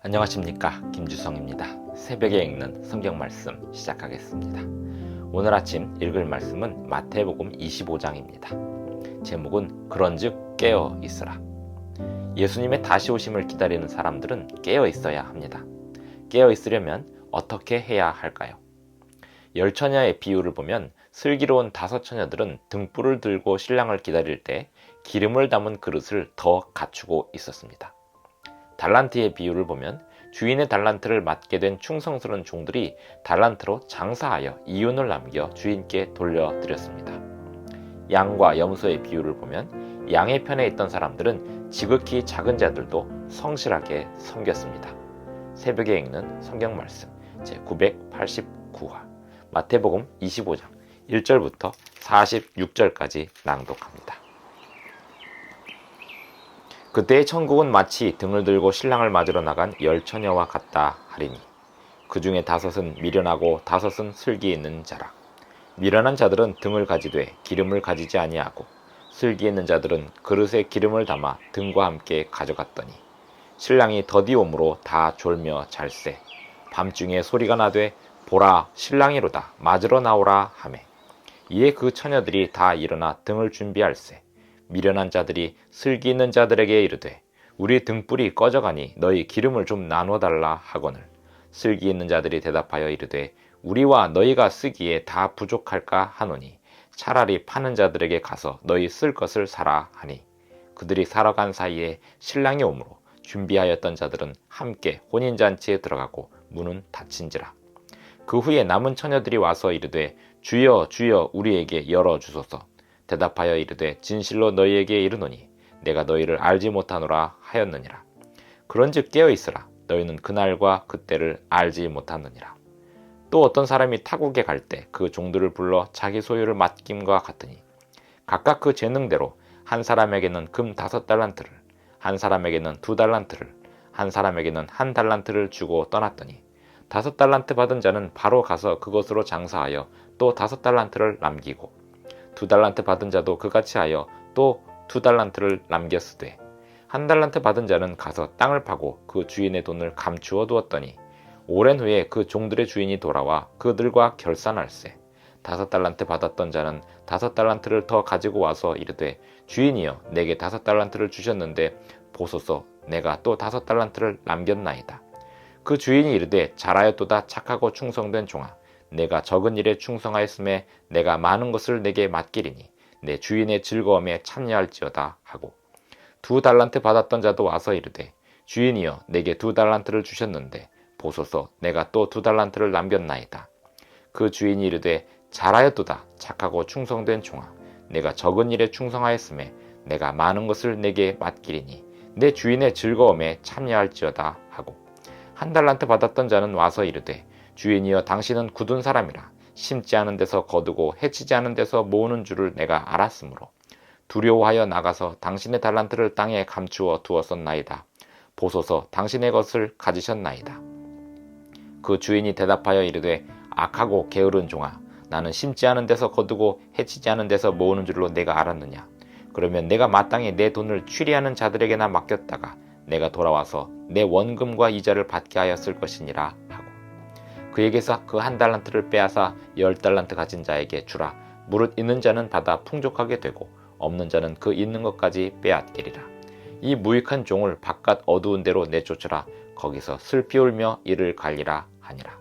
안녕하십니까, 김주성입니다. 새벽에 읽는 성경 말씀 시작하겠습니다. 오늘 아침 읽을 말씀은 마태복음 25장입니다. 제목은 그런즉 깨어 있으라. 예수님의 다시 오심을 기다리는 사람들은 깨어 있어야 합니다. 깨어 있으려면 어떻게 해야 할까요? 10처녀의 비유를 보면 슬기로운 5처녀들은 등불을 들고 신랑을 기다릴 때 기름을 담은 그릇을 더 갖추고 있었습니다. 달란트의 비유를 보면 주인의 달란트를 맡게 된 충성스러운 종들이 달란트로 장사하여 이윤을 남겨 주인께 돌려드렸습니다. 양과 염소의 비유를 보면 양의 편에 있던 사람들은 지극히 작은 자들도 성실하게 섬겼습니다. 새벽에 읽는 성경 말씀 제989화 마태복음 25장 1절부터 46절까지 낭독합니다. 그때의 천국은 마치 등을 들고 신랑을 맞으러 나간 10처녀와 같다 하리니 그 중에 5은 미련하고 5은 슬기 있는 자라. 미련한 자들은 등을 가지되 기름을 가지지 아니하고 슬기 있는 자들은 그릇에 기름을 담아 등과 함께 가져갔더니 신랑이 더디 오므로 다 졸며 잘세. 밤중에 소리가 나되 보라 신랑이로다 맞으러 나오라 하매 이에 그 처녀들이 다 일어나 등을 준비할세. 미련한 자들이 슬기 있는 자들에게 이르되 우리 등불이 꺼져가니 너희 기름을 좀 나눠달라 하거늘 슬기 있는 자들이 대답하여 이르되 우리와 너희가 쓰기에 다 부족할까 하노니 차라리 파는 자들에게 가서 너희 쓸 것을 사라 하니 그들이 사러 간 사이에 신랑이 오므로 준비하였던 자들은 함께 혼인잔치에 들어가고 문은 닫힌지라. 그 후에 남은 처녀들이 와서 이르되 주여 주여 우리에게 열어주소서. 대답하여 이르되 진실로 너희에게 이르노니 내가 너희를 알지 못하노라 하였느니라. 그런즉 깨어있으라. 너희는 그날과 그때를 알지 못하느니라. 또 어떤 사람이 타국에 갈 때 그 종들을 불러 자기 소유를 맡김과 같으니 각각 그 재능대로 한 사람에게는 금 5달란트를 한 사람에게는 2달란트를 한 사람에게는 1달란트를 주고 떠났더니 5달란트 받은 자는 바로 가서 그것으로 장사하여 또 5달란트를 남기고 2달란트 받은 자도 그같이 하여 또 2달란트를 남겼으되 1달란트 받은 자는 가서 땅을 파고 그 주인의 돈을 감추어 두었더니 오랜 후에 그 종들의 주인이 돌아와 그들과 결산할세. 5달란트 받았던 자는 5달란트를 더 가지고 와서 이르되 주인이여 내게 5달란트를 주셨는데 보소서 내가 또 5달란트를 남겼나이다. 그 주인이 이르되 잘하였도다 착하고 충성된 종아 내가 적은 일에 충성하였음에 내가 많은 것을 내게 맡기리니 내 주인의 즐거움에 참여할지어다 하고 2달란트 받았던 자도 와서 이르되 주인이여 내게 2달란트를 주셨는데 보소서 내가 또 2달란트를 남겼나이다. 그 주인이 이르되 잘하였도다 착하고 충성된 종아 내가 적은 일에 충성하였음에 내가 많은 것을 내게 맡기리니 내 주인의 즐거움에 참여할지어다 하고 1달란트 받았던 자는 와서 이르되 주인이여 당신은 굳은 사람이라 심지 않은 데서 거두고 해치지 않은 데서 모으는 줄을 내가 알았으므로 두려워하여 나가서 당신의 달란트를 땅에 감추어 두었었나이다. 보소서 당신의 것을 가지셨나이다. 그 주인이 대답하여 이르되 악하고 게으른 종아 나는 심지 않은 데서 거두고 해치지 않은 데서 모으는 줄로 내가 알았느냐. 그러면 내가 마땅히 내 돈을 취리하는 자들에게나 맡겼다가 내가 돌아와서 내 원금과 이자를 받게 하였을 것이니라 하고 그에게서 그 1달란트를 빼앗아 10달란트 가진 자에게 주라. 무릇 있는 자는 받아 풍족하게 되고 없는 자는 그 있는 것까지 빼앗기리라. 이 무익한 종을 바깥 어두운 데로 내쫓으라. 거기서 슬피 울며 이를 갈리라 하니라.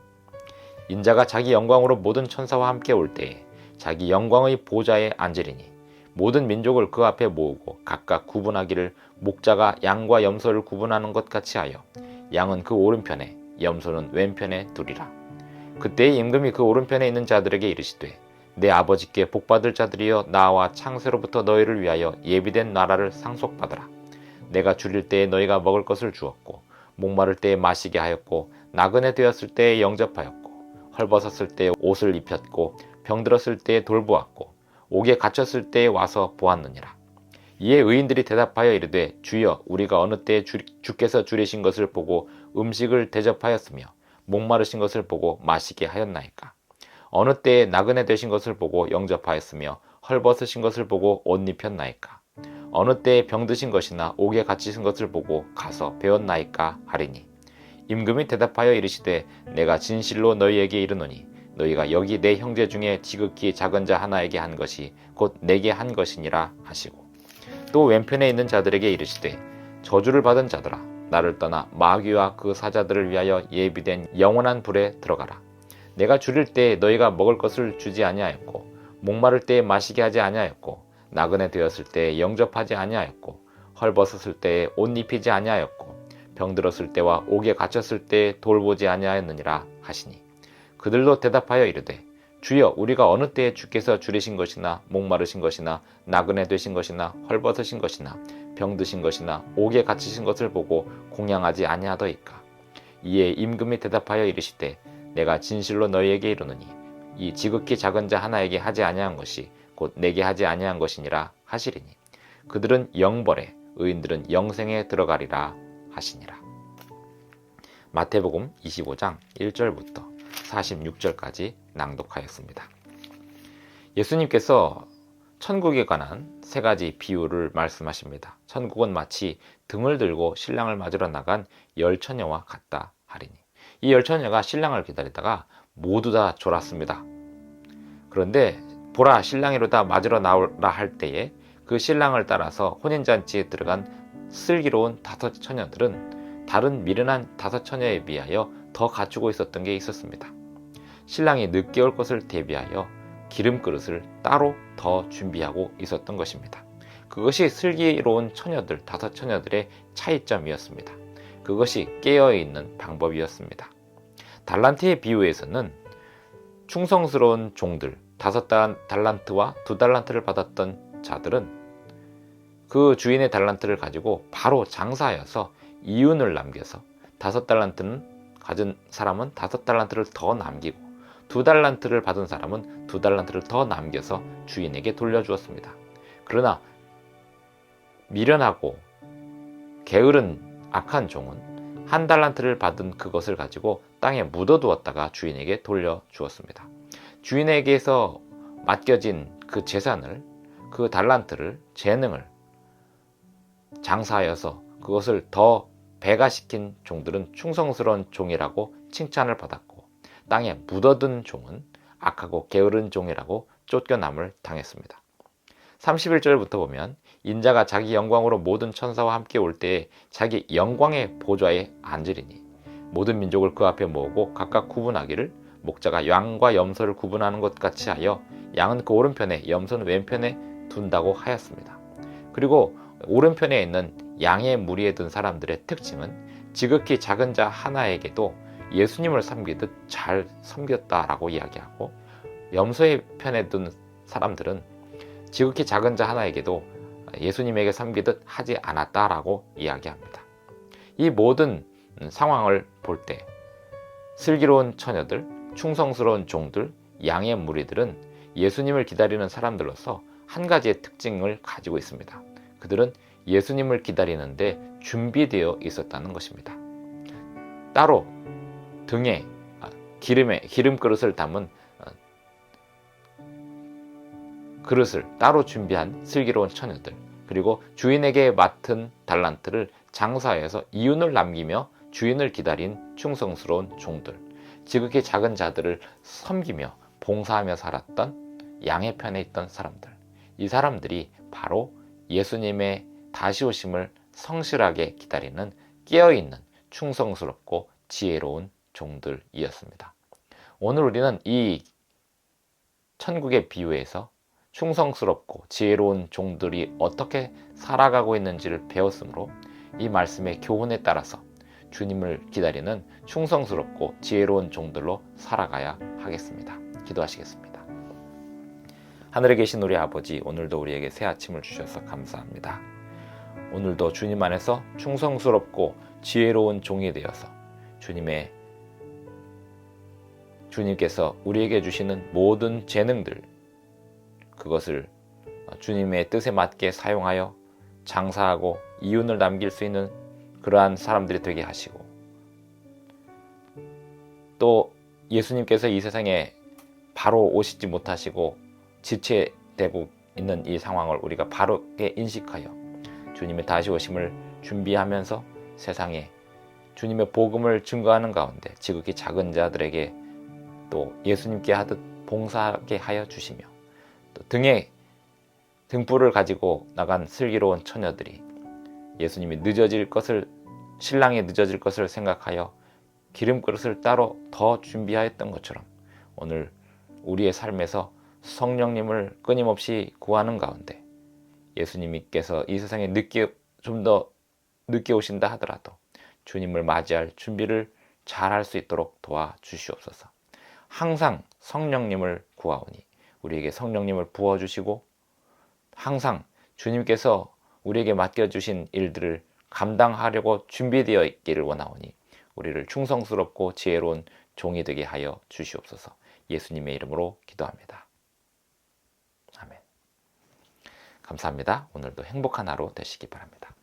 인자가 자기 영광으로 모든 천사와 함께 올 때에 자기 영광의 보좌에 앉으리니 모든 민족을 그 앞에 모으고 각각 구분하기를 목자가 양과 염소를 구분하는 것 같이 하여 양은 그 오른편에 염소는 왼편에 두리라. 그때의 임금이 그 오른편에 있는 자들에게 이르시되 내 아버지께 복받을 자들이여 나와 창세로부터 너희를 위하여 예비된 나라를 상속받으라. 내가 줄일 때에 너희가 먹을 것을 주었고 목마를 때에 마시게 하였고 나그네 되었을 때에 영접하였고 헐벗었을 때에 옷을 입혔고 병들었을 때에 돌보았고 옥에 갇혔을 때에 와서 보았느니라. 이에 의인들이 대답하여 이르되 주여 우리가 어느 때에 주께서 줄이신 것을 보고 음식을 대접하였으며 목마르신 것을 보고 마시게 하였나이까. 어느 때에 나그네 되신 것을 보고 영접하였으며 헐벗으신 것을 보고 옷 입혔나이까. 어느 때에 병드신 것이나 옥에 갇히신 것을 보고 가서 배웠나이까 하리니 임금이 대답하여 이르시되 내가 진실로 너희에게 이르노니 너희가 여기 내 형제 중에 지극히 작은 자 하나에게 한 것이 곧 내게 한 것이니라 하시고 또 왼편에 있는 자들에게 이르시되 저주를 받은 자들아 나를 떠나 마귀와 그 사자들을 위하여 예비된 영원한 불에 들어가라. 내가 줄일 때 너희가 먹을 것을 주지 아니하였고 목마를 때 마시게 하지 아니하였고 나그네 되었을 때 영접하지 아니하였고 헐벗었을 때에 옷 입히지 아니하였고 병들었을 때와 옥에 갇혔을 때 돌보지 아니하였느니라 하시니 그들도 대답하여 이르되 주여 우리가 어느 때에 주께서 줄이신 것이나 목마르신 것이나 나그네 되신 것이나 헐벗으신 것이나 병드신 것이나 옥에 갇히신 것을 보고 공양하지 아니하더이까. 이에 임금이 대답하여 이르시되 내가 진실로 너희에게 이르노니 이 지극히 작은 자 하나에게 하지 아니한 것이 곧 내게 하지 아니한 것이니라 하시리니 그들은 영벌에 의인들은 영생에 들어가리라 하시니라. 마태복음 25장 1절부터 46절까지 낭독하였습니다. 예수님께서 천국에 관한 세 가지 비유를 말씀하십니다. 천국은 마치 등을 들고 신랑을 맞으러 나간 열처녀와 같다 하리니 이 열처녀가 신랑을 기다리다가 모두 다 졸았습니다. 그런데 보라 신랑이로다 맞으러 나오라 할 때에 그 신랑을 따라서 혼인잔치에 들어간 슬기로운 다섯 처녀들은 다른 미련한 다섯 처녀에 비하여 더 갖추고 있었던 게 있었습니다. 신랑이 늦게 올 것을 대비하여 기름 그릇을 따로 더 준비하고 있었던 것입니다. 그것이 슬기로운 처녀들, 다섯 처녀들의 차이점이었습니다. 그것이 깨어있는 방법이었습니다. 달란트의 비유에서는 충성스러운 종들, 5달란트와 2달란트를 받았던 자들은 그 주인의 달란트를 가지고 바로 장사하여서 이윤을 남겨서 5달란트는 가진 사람은 5달란트를 더 남기고 2달란트를 받은 사람은 2달란트를 더 남겨서 주인에게 돌려주었습니다. 그러나 미련하고 게으른 악한 종은 1달란트를 받은 그것을 가지고 땅에 묻어두었다가 주인에게 돌려주었습니다. 주인에게서 맡겨진 그 재산을, 그 달란트를, 재능을 장사하여서 그것을 더 배가시킨 종들은 충성스러운 종이라고 칭찬을 받았고 땅에 묻어둔 종은 악하고 게으른 종이라고 쫓겨남을 당했습니다. 31절부터 보면 인자가 자기 영광으로 모든 천사와 함께 올 때에 자기 영광의 보좌에 앉으리니 모든 민족을 그 앞에 모으고 각각 구분하기를 목자가 양과 염소를 구분하는 것 같이 하여 양은 그 오른편에 염소는 왼편에 둔다고 하였습니다. 그리고 오른편에 있는 양의 무리에 든 사람들의 특징은 지극히 작은 자 하나에게도 예수님을 섬기듯 잘 섬겼다라고 이야기하고 염소의 편에 든 사람들은 지극히 작은 자 하나에게도 예수님에게 섬기듯 하지 않았다라고 이야기합니다. 이 모든 상황을 볼 때 슬기로운 처녀들, 충성스러운 종들, 양의 무리들은 예수님을 기다리는 사람들로서 한 가지의 특징을 가지고 있습니다. 그들은 예수님을 기다리는데 준비되어 있었다는 것입니다. 따로 등에 기름 그릇을 담은 그릇을 따로 준비한 슬기로운 처녀들, 그리고 주인에게 맡은 달란트를 장사해서 이윤을 남기며 주인을 기다린 충성스러운 종들, 지극히 작은 자들을 섬기며 봉사하며 살았던 양의 편에 있던 사람들, 이 사람들이 바로 예수님의 다시 오심을 성실하게 기다리는 깨어있는 충성스럽고 지혜로운 종들이었습니다. 오늘 우리는 이 천국의 비유에서 충성스럽고 지혜로운 종들이 어떻게 살아가고 있는지를 배웠으므로 이 말씀의 교훈에 따라서 주님을 기다리는 충성스럽고 지혜로운 종들로 살아가야 하겠습니다. 기도하시겠습니다. 하늘에 계신 우리 아버지, 오늘도 우리에게 새 아침을 주셔서 감사합니다. 오늘도 주님 안에서 충성스럽고 지혜로운 종이 되어서 주님께서 우리에게 주시는 모든 재능들, 그것을 주님의 뜻에 맞게 사용하여 장사하고 이윤을 남길 수 있는 그러한 사람들이 되게 하시고, 또 예수님께서 이 세상에 바로 오시지 못하시고 지체되고 있는 이 상황을 우리가 바르게 인식하여 주님의 다시 오심을 준비하면서 세상에 주님의 복음을 증거하는 가운데 지극히 작은 자들에게 또 예수님께 하듯 봉사하게 하여 주시며, 또 등에 등불을 가지고 나간 슬기로운 처녀들이 예수님이 신랑이 늦어질 것을 생각하여 기름그릇을 따로 더 준비하였던 것처럼 오늘 우리의 삶에서 성령님을 끊임없이 구하는 가운데 예수님께서 이 세상에 좀 더 늦게 오신다 하더라도 주님을 맞이할 준비를 잘 할 수 있도록 도와주시옵소서. 항상 성령님을 구하오니 우리에게 성령님을 부어주시고 항상 주님께서 우리에게 맡겨주신 일들을 감당하려고 준비되어 있기를 원하오니 우리를 충성스럽고 지혜로운 종이 되게 하여 주시옵소서. 예수님의 이름으로 기도합니다. 아멘. 감사합니다. 오늘도 행복한 하루 되시기 바랍니다.